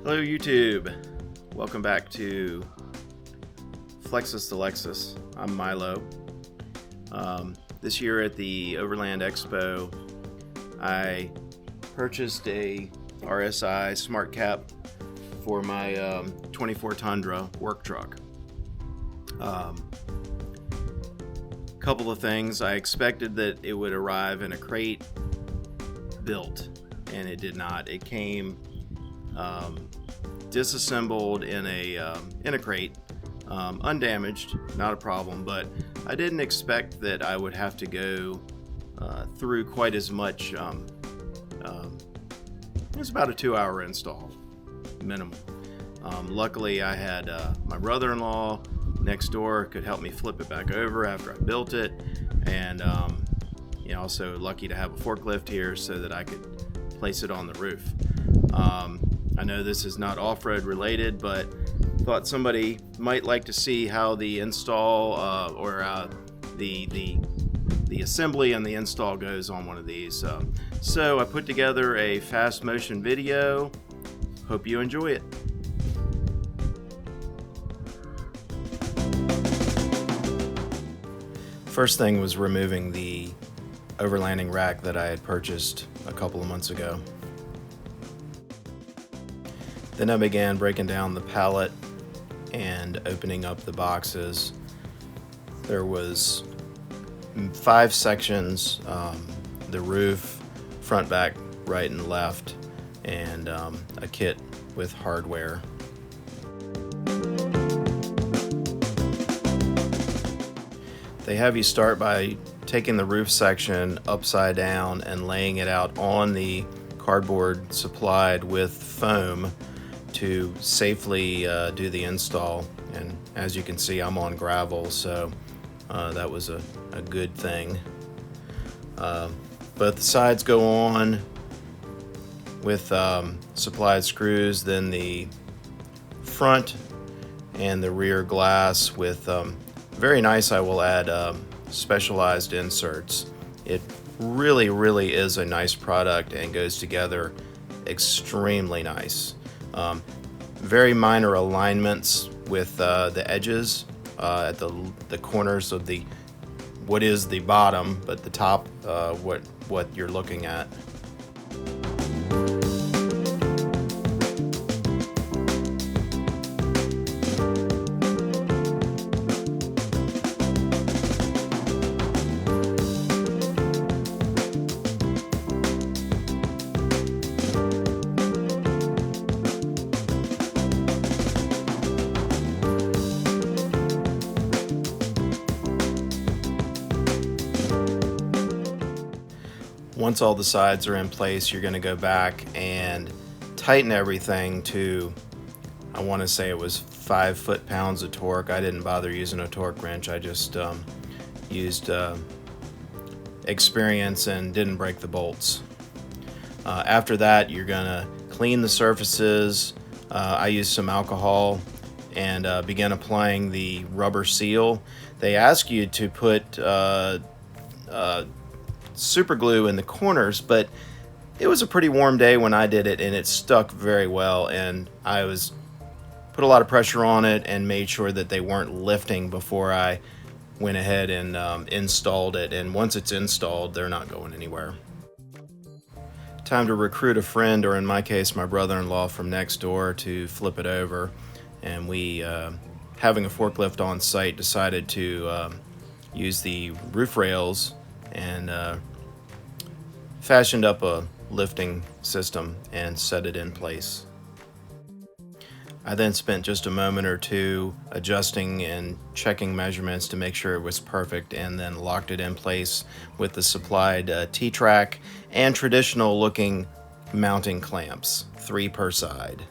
Hello YouTube, welcome back to Flexus to Lexus. I'm Milo. This year at the Overland Expo I purchased a RSI Smartcap for my 24 Tundra work truck. Couple of things. I expected that it would arrive in a crate built, and it did not. It came disassembled in a crate, undamaged, not a problem, but I didn't expect that I would have to go through quite as much. It was about a 2-hour install minimum. Luckily I had my brother-in-law next door could help me flip it back over after I built it, and also lucky to have a forklift here so that I could place it on the roof. I know this is not off-road related, but thought somebody might like to see how the install the assembly and the install goes on one of these. So I put together a fast motion video. Hope you enjoy it. First thing was removing the overlanding rack that I had purchased a couple of months ago. Then I began breaking down the pallet and opening up the boxes. There was 5 sections, the roof, front, back, right and left, and a kit with hardware. They have you start by taking the roof section upside down and laying it out on the cardboard supplied with foam to safely do the install. And as you can see, I'm on gravel, so that was a good thing. Both the sides go on with supplied screws, then the front and the rear glass with very nice, I will add, specialized inserts. It really is a nice product and goes together extremely nice. Very minor alignments with the edges at the corners of what is the bottom, but the top what you're looking at. Once all the sides are in place, you're going to go back and tighten everything to, I want to say it was 5 foot-pounds of torque. I didn't bother using a torque wrench. I just used experience and didn't break the bolts. After that, you're going to clean the surfaces. I used some alcohol and began applying the rubber seal. They ask you to put super glue in the corners, but it was a pretty warm day when I did it and it stuck very well, and I put a lot of pressure on it and made sure that they weren't lifting before I went ahead and installed it. And once it's installed, they're not going anywhere. Time to recruit a friend, or in my case my brother-in-law from next door, to flip it over, and we having a forklift on site decided to use the roof rails and fashioned up a lifting system and set it in place. I then spent just a moment or two adjusting and checking measurements to make sure it was perfect, and then locked it in place with the supplied T-track and traditional looking mounting clamps, 3 per side.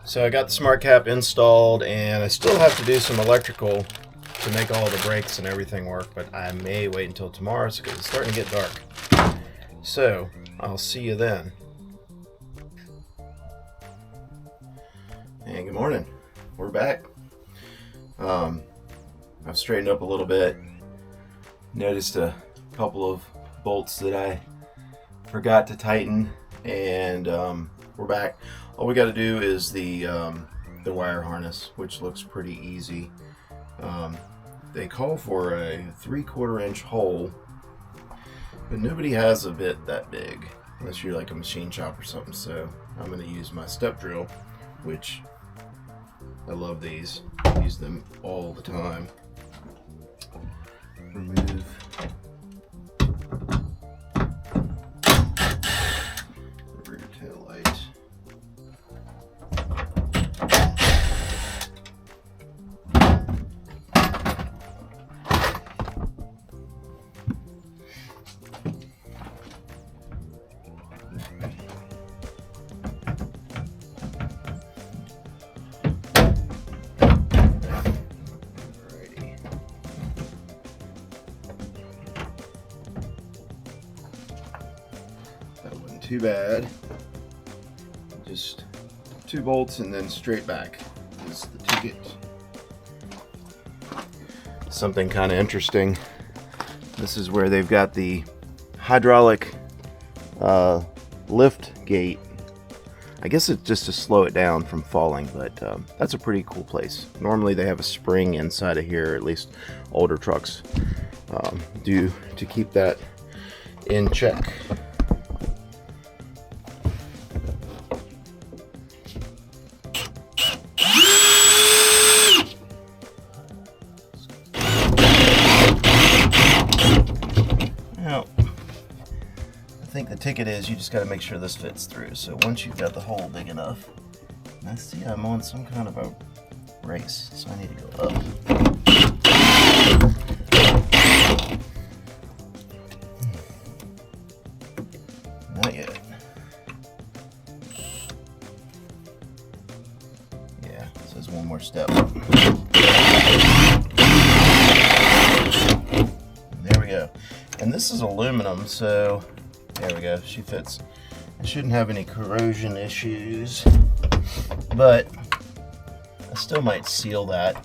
So I got the Smartcap installed, and I still have to do some electrical to make all the brakes and everything work, but I may wait until tomorrow because it's starting to get dark. So I'll see you then. Hey, good morning. We're back. I've straightened up a little bit. Noticed a couple of bolts that I forgot to tighten, and we're back. All we got to do is the wire harness, which looks pretty easy. They call for a 3/4 inch hole, but nobody has a bit that big unless you're like a machine shop or something. So I'm going to use my step drill, which I love these. I use them all the time. Remove the rear tail light. Too bad. Just 2 bolts and then straight back is the ticket. Something kind of interesting. This is where they've got the hydraulic lift gate. I guess it's just to slow it down from falling, but that's a pretty cool place. Normally they have a spring inside of here, at least older trucks do, to keep that in check. I think the ticket is you just got to make sure this fits through. So once you've got the hole big enough, I see I'm on some kind of a race, so I need to go up. Not yet. Yeah, it says one more step. There we go. And this is aluminum, so there we go, she fits. I shouldn't have any corrosion issues, but I still might seal that.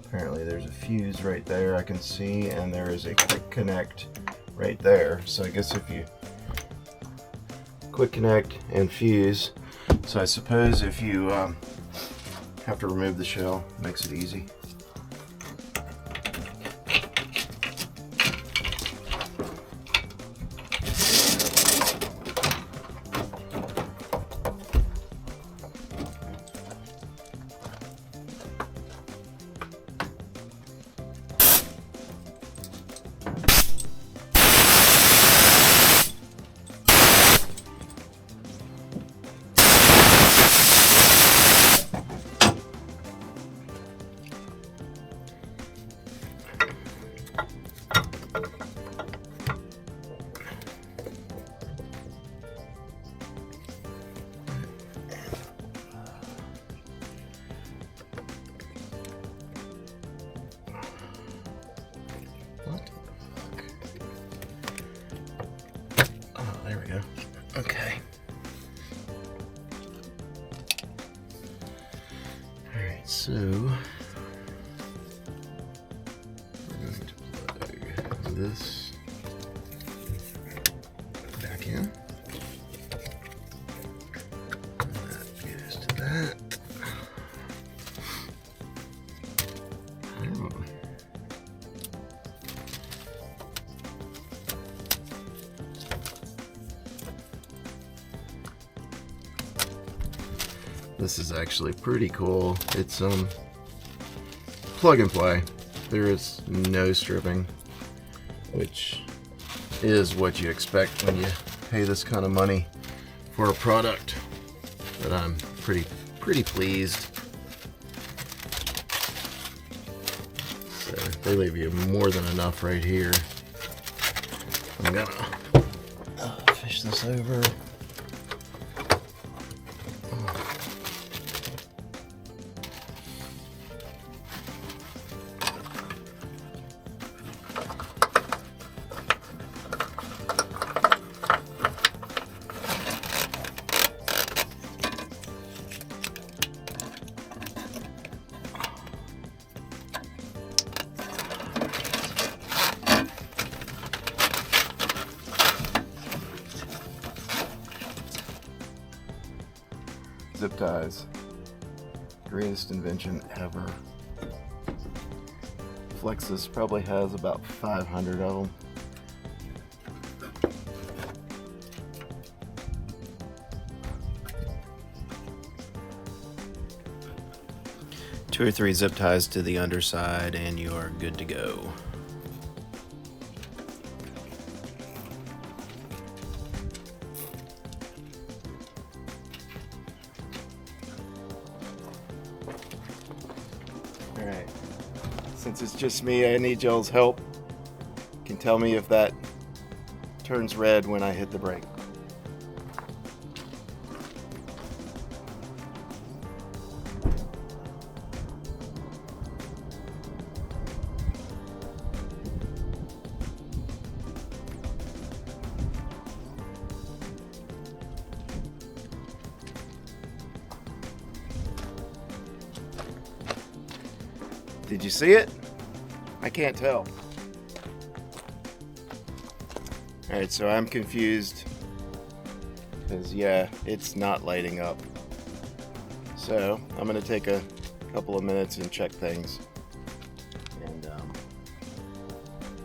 Apparently there's a fuse right there I can see, and there is a quick connect right there. So I guess if you quick connect and fuse, so I suppose if you have to remove the shell, it makes it easy. Okay. Alright, so we're going to plug this back in. And that goes to that. This is actually pretty cool. It's plug and play. There is no stripping, which is what you expect when you pay this kind of money for a product. But I'm pretty pleased. So they leave you more than enough right here. I'm gonna fish this over. Zip ties. Greatest invention ever. Flexus probably has about 500 of them. Two or three zip ties to the underside and you are good to go. Alright, since it's just me, I need y'all's help. You can tell me if that turns red when I hit the brake. Did you see it? I can't tell. Alright, so I'm confused because yeah, it's not lighting up. So I'm going to take a couple of minutes and check things and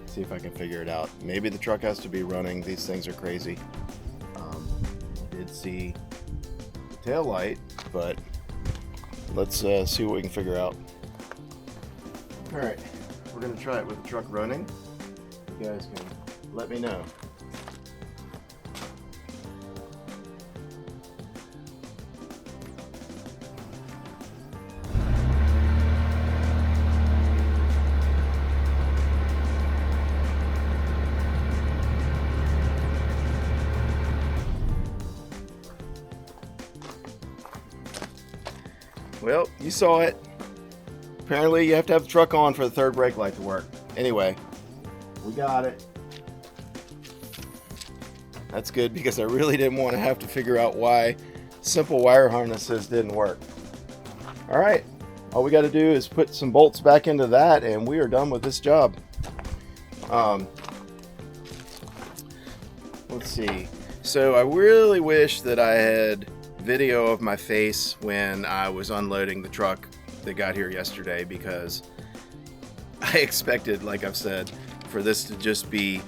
see if I can figure it out. Maybe the truck has to be running. These things are crazy. I did see the tail light, but let's see what we can figure out. Alright, we're going to try it with the truck running. You guys can let me know. Well, you saw it. Apparently you have to have the truck on for the third brake light to work. Anyway, we got it. That's good because I really didn't want to have to figure out why simple wire harnesses didn't work. All right, all we got to do is put some bolts back into that and we are done with this job. Let's see. So I really wish that I had video of my face when I was unloading the truck that got here yesterday, because I expected, like I've said, for this to just be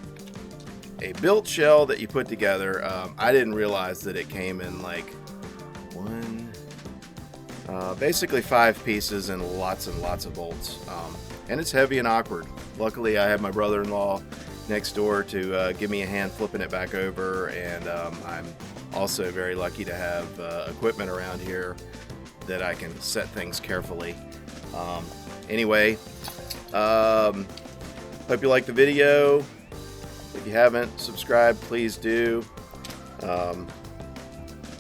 a built shell that you put together. I didn't realize that it came in like basically 5 pieces and lots of bolts. And it's heavy and awkward. Luckily, I have my brother-in-law next door to give me a hand flipping it back over, and I'm also very lucky to have equipment around here that I can set things carefully. Anyway, hope you like the video. If you haven't subscribed, please do.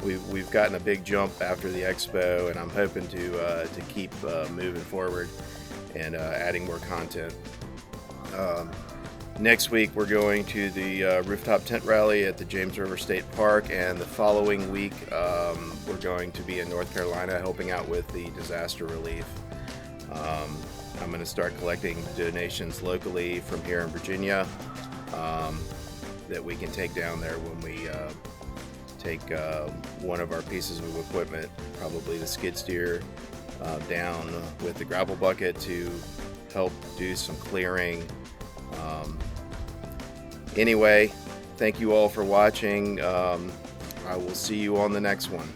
We've gotten a big jump after the expo, and I'm hoping to keep moving forward and adding more content. Next week we're going to the rooftop tent rally at the James River State Park, and the following week we're going to be in North Carolina helping out with the disaster relief. I'm going to start collecting donations locally from here in Virginia that we can take down there when we take one of our pieces of equipment, probably the skid steer, down with the gravel bucket to help do some clearing. Anyway, thank you all for watching. I will see you on the next one.